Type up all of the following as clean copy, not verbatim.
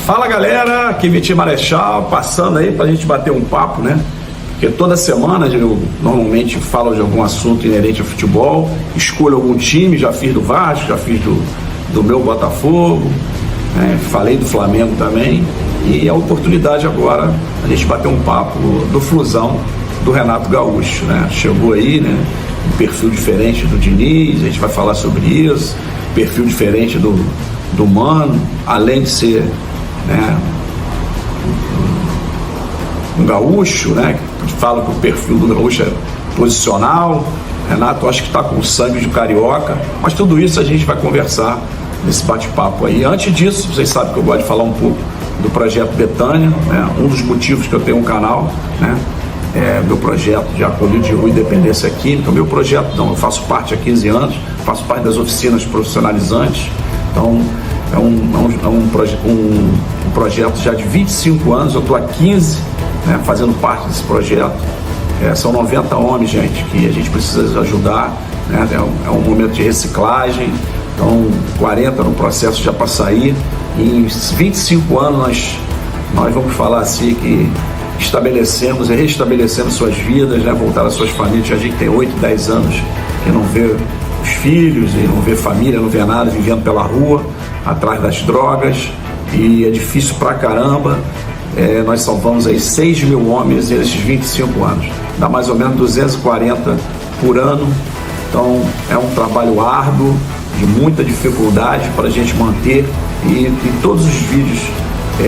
Fala galera, aqui Vitinho Marechal, passando aí pra gente bater um papo, né? Porque toda semana eu normalmente falo de algum assunto inerente ao futebol, escolho algum time, já fiz do Vasco, já fiz do meu Botafogo, né? Falei do Flamengo também, e a oportunidade agora a gente bater um papo do Flusão, do Renato Gaúcho, né? Chegou aí, né? Um perfil diferente do Diniz, a gente vai falar sobre isso, perfil diferente do Mano, além de ser, né, um gaúcho, né? Fala que o perfil do gaúcho é posicional. Renato, acho que está com sangue de carioca, mas tudo isso a gente vai conversar nesse bate-papo aí. Antes disso, vocês sabem que eu gosto de falar um pouco do projeto Betânia, né? Um dos motivos que eu tenho um canal, né? É meu projeto de acolhida de rua Independência Química. Meu projeto, não, eu faço parte há 15 anos, faço parte das oficinas profissionalizantes, então é um projeto já de 25 anos, eu estou há 15, né, fazendo parte desse projeto. São 90 homens, gente, que a gente precisa ajudar, né? É um momento de reciclagem, então 40 no processo já para sair. Em 25 anos nós vamos falar assim que estabelecemos e restabelecemos suas vidas, né? Voltar às suas famílias. A gente tem 8, 10 anos que não vê os filhos, e não vê família, não vê nada, vivendo pela rua, atrás das drogas, e é difícil pra caramba. Nós salvamos aí 6 mil homens nesses 25 anos, dá mais ou menos 240 por ano, então é um trabalho árduo, de muita dificuldade para a gente manter, e todos os vídeos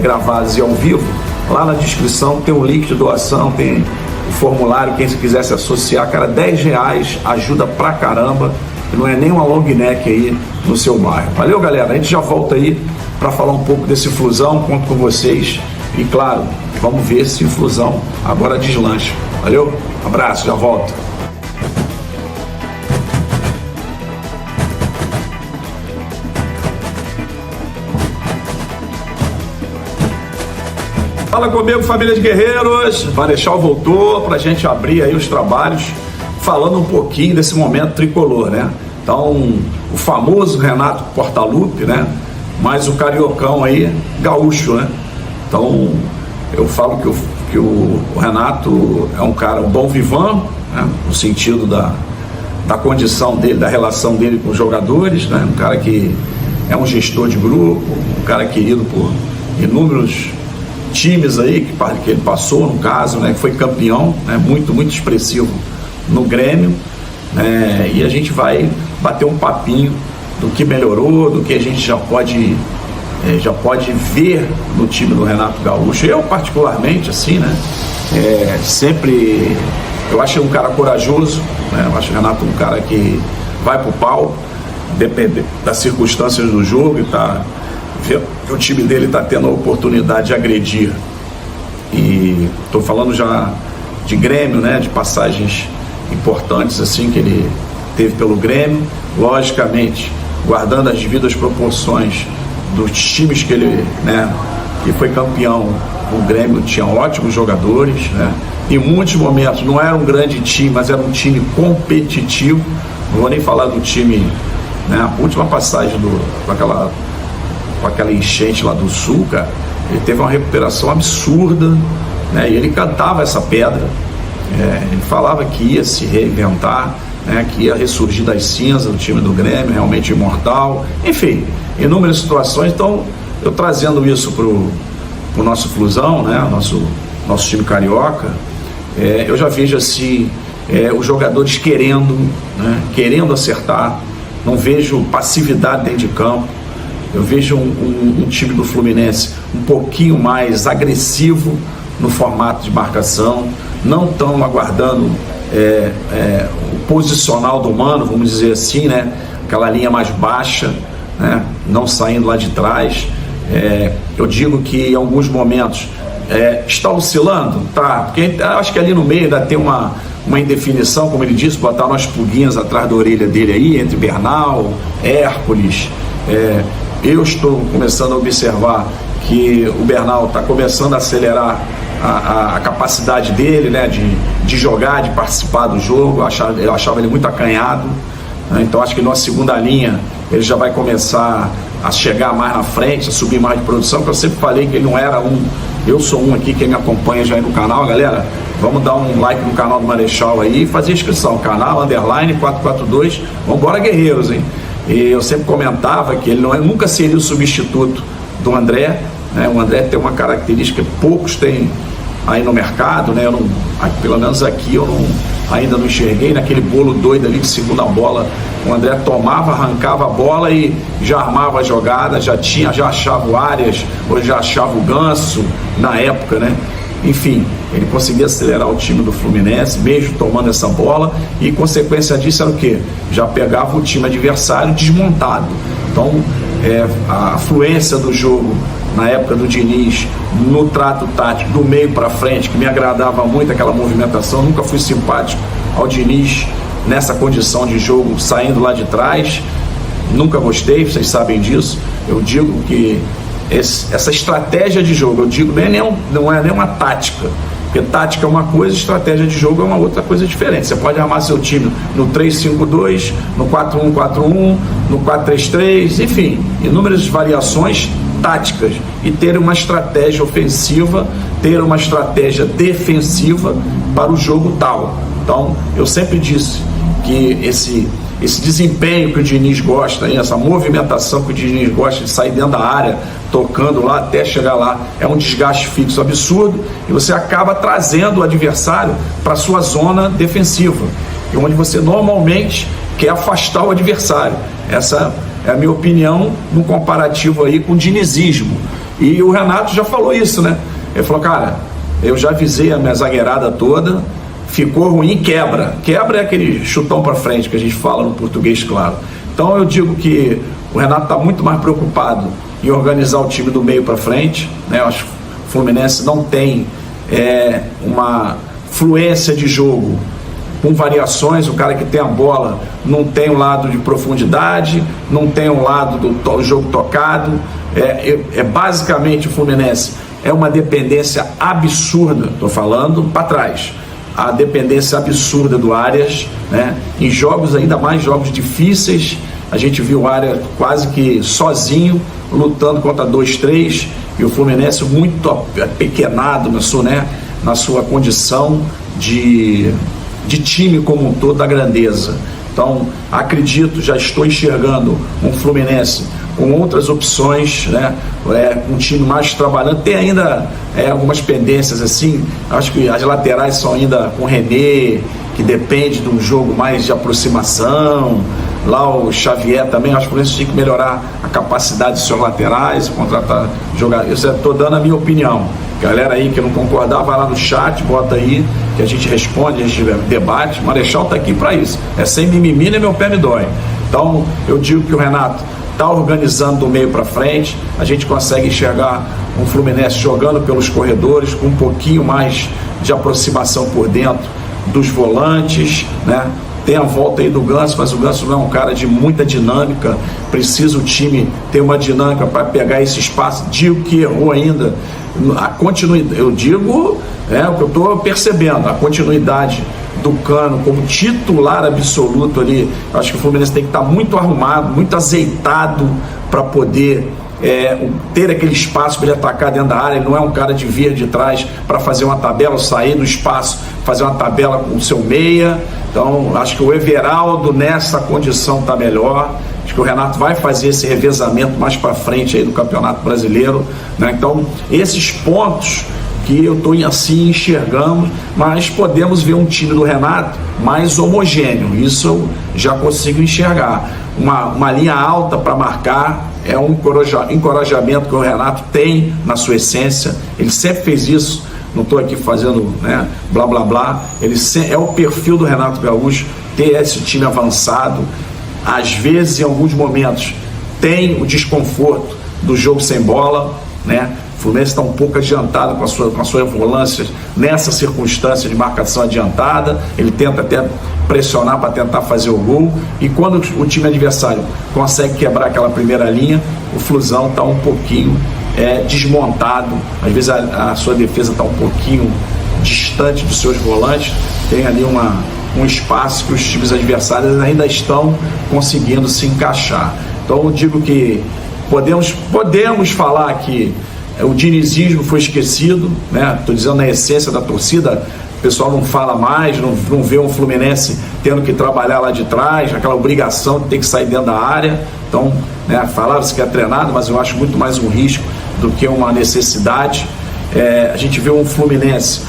gravados e ao vivo, lá na descrição tem o link de doação, tem o formulário, quem quiser se associar, cara, R$10 ajuda pra caramba, não é nem uma long neck aí no seu bairro. Valeu, galera, a gente já volta aí para falar um pouco desse Flusão, conto com vocês, e claro, vamos ver se o Flusão agora deslancha. Valeu, abraço, já volto. Fala comigo, família de guerreiros. Marechal voltou pra gente abrir aí os trabalhos, falando um pouquinho desse momento tricolor, né? Então, o famoso Renato Portaluppi, né? Mas o cariocão aí, gaúcho, né? Então, eu falo que o Renato é um cara, um bom vivant, né? No sentido da condição dele, da relação dele com os jogadores, né? Um cara que é um gestor de grupo, um cara querido por inúmeros times aí que ele passou, no caso, né, que foi campeão, né, muito expressivo no Grêmio, né, e a gente vai bater um papinho do que melhorou, do que a gente já pode ver no time do Renato Gaúcho. Eu particularmente, assim, né, sempre, eu acho ele um cara corajoso, né, eu acho o Renato um cara que vai pro pau, depende das circunstâncias do jogo, e o time dele está tendo a oportunidade de agredir, e estou falando já de Grêmio, né, de passagens importantes assim que ele teve pelo Grêmio, logicamente guardando as devidas proporções dos times que ele, né, que foi campeão. O Grêmio tinha ótimos jogadores, né, em muitos momentos não era um grande time, mas era um time competitivo. Não vou nem falar do time, né, a última passagem com aquela enchente lá do Sul, cara, ele teve uma recuperação absurda, né? E ele cantava essa pedra, ele falava que ia se reinventar, né? Que ia ressurgir das cinzas do time do Grêmio, realmente imortal, enfim, inúmeras situações. Então, eu trazendo isso pro nosso Flusão, né? Nosso time carioca, eu já vejo assim, os jogadores querendo acertar, não vejo passividade dentro de campo. Eu vejo um time do Fluminense um pouquinho mais agressivo no formato de marcação, não tão aguardando o posicional do Mano, vamos dizer assim, né? Aquela linha mais baixa, né? Não saindo lá de trás. Eu digo que em alguns momentos está oscilando, tá? Porque eu acho que ali no meio ainda tem uma indefinição, como ele disse, botar umas pulguinhas atrás da orelha dele aí, entre Bernal, Hércules. Eu estou começando a observar que o Bernal está começando a acelerar a capacidade dele, né, de jogar, de participar do jogo. Eu achava ele muito acanhado, né? Então acho que na segunda linha ele já vai começar a chegar mais na frente, a subir mais de produção, que eu sempre falei que ele não era eu sou um aqui, quem me acompanha já aí no canal, galera, vamos dar um like no canal do Marechal aí e fazer inscrição, canal, _ 442, vambora guerreiros, hein? E eu sempre comentava que ele nunca seria o substituto do André, né? O André tem uma característica que poucos têm aí no mercado, né? Pelo menos aqui eu ainda não enxerguei, naquele bolo doido ali de segunda bola, o André tomava, arrancava a bola e já armava a jogada, já achava o Arias, ou já achava o Ganso na época, né? Enfim, ele conseguia acelerar o time do Fluminense, mesmo tomando essa bola, e consequência disso era o quê? Já pegava o time adversário desmontado. Então, a fluência do jogo na época do Diniz, no trato tático, do meio para frente, que me agradava muito aquela movimentação, nunca fui simpático ao Diniz nessa condição de jogo, saindo lá de trás, nunca gostei, vocês sabem disso. Eu digo que essa estratégia de jogo, eu digo, não é nem uma tática, porque tática é uma coisa, estratégia de jogo é uma outra coisa diferente. Você pode armar seu time no 3-5-2, no 4-1-4-1, no 4-3-3, enfim, inúmeras variações táticas, e ter uma estratégia ofensiva, ter uma estratégia defensiva para o jogo tal. Então, eu sempre disse que esse desempenho que o Diniz gosta, essa movimentação que o Diniz gosta de sair dentro da área, tocando lá até chegar lá, é um desgaste fixo absurdo, e você acaba trazendo o adversário para a sua zona defensiva, onde você normalmente quer afastar o adversário. Essa é a minha opinião no comparativo aí com o dinizismo. E o Renato já falou isso, né? Ele falou, cara, eu já avisei a minha zagueirada toda, ficou ruim, quebra. Quebra é aquele chutão para frente que a gente fala no português, claro. Então eu digo que o Renato está muito mais preocupado em organizar o time do meio para frente, né? Eu acho que o Fluminense não tem uma fluência de jogo com variações. O cara que tem a bola não tem um lado de profundidade, não tem um lado do jogo tocado. Basicamente o Fluminense é uma dependência absurda, estou falando para trás, a dependência absurda do Arias, né? Em jogos, ainda mais jogos difíceis, a gente viu o Arias quase que sozinho, lutando contra 2-3, e o Fluminense muito apequenado na sua condição de time como um todo, da grandeza. Então, acredito, já estou enxergando um Fluminense com outras opções, né? Um time mais trabalhando. Tem ainda algumas pendências assim, acho que as laterais são ainda com o René, que depende de um jogo mais de aproximação. Lá o Xavier também, acho que o Fluminense tem que melhorar a capacidade de seus laterais, contratar jogadores. Eu estou dando a minha opinião. Galera aí que não concordar, vai lá no chat, bota aí, que a gente responde, a gente debate. O Marechal está aqui para isso. É sem mimimi, nem meu pé me dói. Então, eu digo que o Renato está organizando do meio para frente, a gente consegue enxergar um Fluminense jogando pelos corredores, com um pouquinho mais de aproximação por dentro dos volantes, né? Tem a volta aí do Ganso, mas o Ganso não é um cara de muita dinâmica, precisa o time ter uma dinâmica para pegar esse espaço. Digo que errou ainda a continuidade, eu digo, o que eu estou percebendo, a continuidade do Cano como titular absoluto ali. Acho que o Fluminense tem que estar muito arrumado, muito azeitado para poder ter aquele espaço para ele atacar dentro da área. Ele não é um cara de vir de trás para fazer uma tabela, sair do espaço, fazer uma tabela com o seu meia. Então, acho que o Everaldo nessa condição está melhor. Acho que o Renato vai fazer esse revezamento mais para frente aí do Campeonato Brasileiro, né? Então, esses pontos que eu estou assim enxergando, mas podemos ver um time do Renato mais homogêneo. Isso eu já consigo enxergar. Uma linha alta para marcar é um encorajamento que o Renato tem na sua essência. Ele sempre fez isso. Não estou aqui fazendo blá blá blá. É o perfil do Renato Gaúcho ter esse time avançado. Às vezes, em alguns momentos, tem o desconforto do jogo sem bola, né? O Fluminense está um pouco adiantado com a sua volância nessa circunstância de marcação adiantada. Ele tenta até pressionar para tentar fazer o gol, e quando o time adversário consegue quebrar aquela primeira linha, o Flusão está um pouquinho desmontado. Às vezes a sua defesa está um pouquinho distante dos seus volantes, tem ali um espaço que os times adversários ainda estão conseguindo se encaixar. Então eu digo que Podemos falar que o dinizismo foi esquecido, né? Estou dizendo na essência da torcida, o pessoal não fala mais, não vê um Fluminense tendo que trabalhar lá de trás, aquela obrigação de ter que sair dentro da área. Então, né, falava-se que é treinado, mas eu acho muito mais um risco do que uma necessidade. A gente vê um Fluminense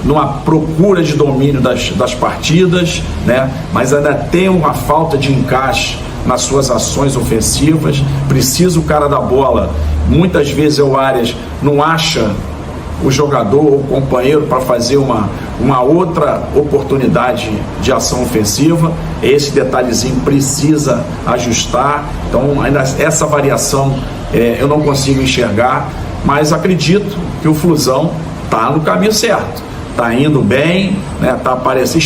numa procura de domínio das partidas, né? Mas ainda tem uma falta de encaixe nas suas ações ofensivas. Precisa o cara da bola, muitas vezes o Arias não acha o jogador ou o companheiro para fazer uma outra oportunidade de ação ofensiva. Esse detalhezinho precisa ajustar. Então ainda essa variação eu não consigo enxergar, mas acredito que o Flusão está no caminho certo, está indo bem, né? Tá aparecendo.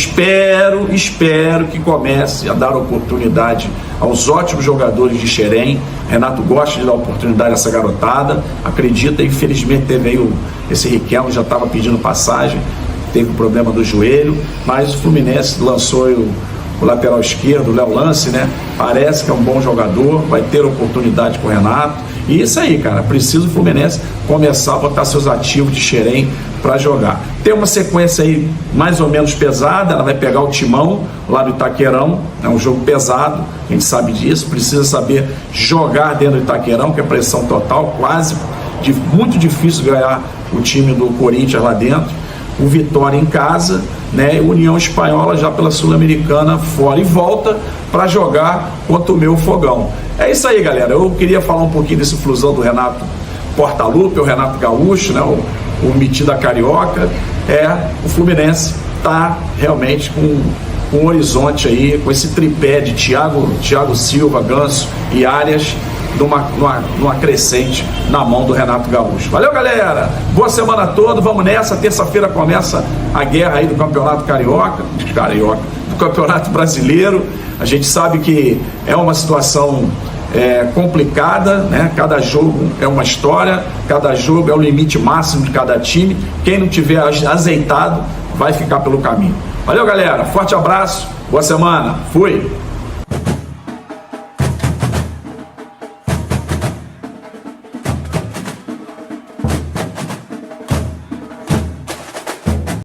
Espero que comece a dar oportunidade aos ótimos jogadores de Xerém. Renato gosta de dar oportunidade a essa garotada, acredita. Infelizmente teve aí esse Riquelme, já estava pedindo passagem, teve um problema do joelho, mas o Fluminense lançou o lateral esquerdo, o Léo Lance, né? Parece que é um bom jogador, vai ter oportunidade com o Renato. E isso aí, cara, precisa o Fluminense começar a botar seus ativos de Xerém para jogar. Tem uma sequência aí mais ou menos pesada, ela vai pegar o Timão lá do Itaquerão, é um jogo pesado, a gente sabe disso, precisa saber jogar dentro do Itaquerão, que é pressão total, quase, muito difícil ganhar o time do Corinthians lá dentro. O Vitória em casa, né? E União Espanhola já pela Sul-Americana fora, e volta para jogar contra o meu Fogão. É isso aí, galera. Eu queria falar um pouquinho desse Flusão do Renato Portaluppi, o Renato Gaúcho, né? O metido carioca. O Fluminense está realmente com um horizonte aí, com esse tripé de Thiago Silva, Ganso e Arias, numa crescente na mão do Renato Gaúcho. Valeu, galera! Boa semana toda, vamos nessa. Terça-feira começa a guerra aí do Campeonato Carioca, do Campeonato Brasileiro. A gente sabe que é uma situação complicada, né? Cada jogo é uma história, cada jogo é o limite máximo de cada time. Quem não tiver azeitado vai ficar pelo caminho. Valeu, galera! Forte abraço, boa semana, fui!